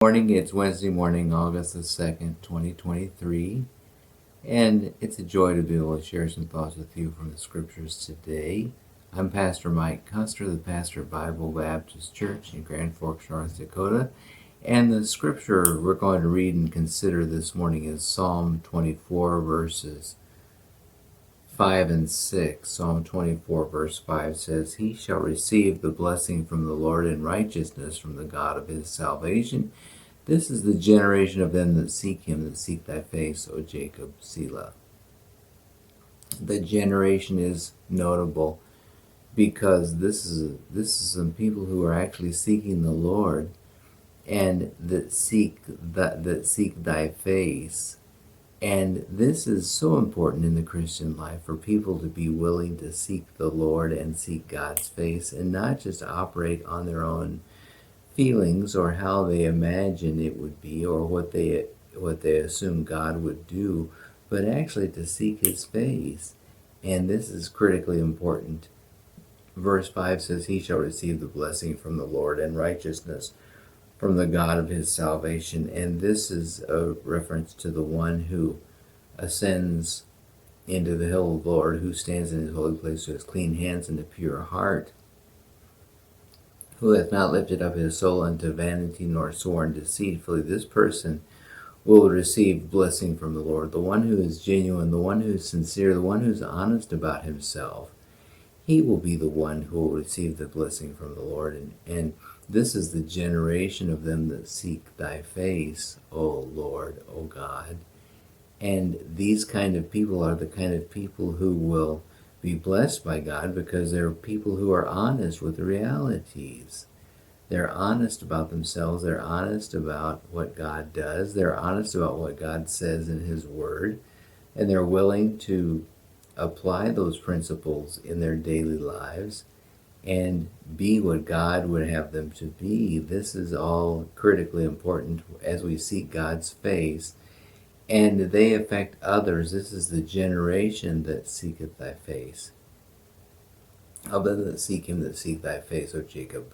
Morning. It's Wednesday morning, August the 2nd, 2023, and it's a joy to be able to share some thoughts with you from the scriptures today. I'm Pastor Mike Custer, the pastor of Bible Baptist Church in Grand Forks, North Dakota, and the scripture we're going to read and consider this morning is Psalm 24, verses 5 and 6. Psalm 24, verse 5 says, "He shall receive the blessing from the Lord and righteousness from the God of his salvation. This is the generation of them that seek him, that seek thy face, O Jacob, Selah." The generation is notable because this is some people who are actually seeking the Lord and that seek thy face. And this is so important in the Christian life for people to be willing to seek the Lord and seek God's face and not just operate on their own feelings or how they imagine it would be or what they assume God would do, but actually to seek his face. And this is critically important. Verse 5 says, "He shall receive the blessing from the Lord and righteousness from the God of his salvation." And this is a reference to the one who ascends into the hill of the Lord, who stands in his holy place, who has clean hands and a pure heart, who hath not lifted up his soul unto vanity, nor sworn deceitfully. This person will receive blessing from the Lord. The one who is genuine, the one who is sincere, the one who is honest about himself, he will be the one who will receive the blessing from the Lord. And this is the generation of them that seek thy face, O Lord, O God. And these kind of people are the kind of people who will be blessed by God because they're people who are honest with the realities. They're honest about themselves. They're honest about what God does. They're honest about what God says in his word. And they're willing to apply those principles in their daily lives and be what God would have them to be. This is all critically important as we seek God's face, and they affect others. This is the generation that seeketh thy face. Of them that seek him, that seek thy face, O Jacob,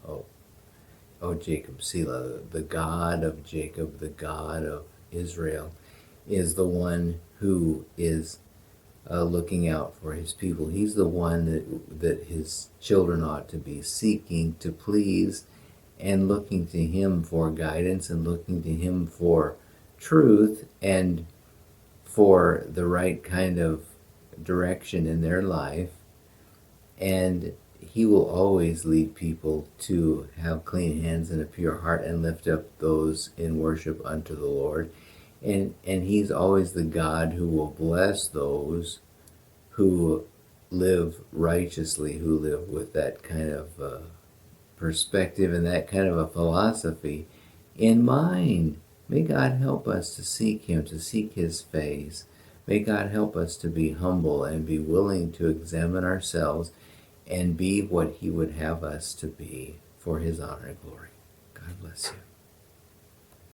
O Jacob, Selah. The God of Jacob, the God of Israel, is the one who is looking out for his people. He's the one that his children ought to be seeking to please and looking to him for guidance and looking to him for truth and for the right kind of direction in their life. And he will always lead people to have clean hands and a pure heart and lift up those in worship unto the Lord. And he's always the God who will bless those who live righteously, who live with that kind of perspective and that kind of a philosophy in mind. May God help us to seek him, to seek his face. May God help us to be humble and be willing to examine ourselves and be what he would have us to be for his honor and glory. God bless you.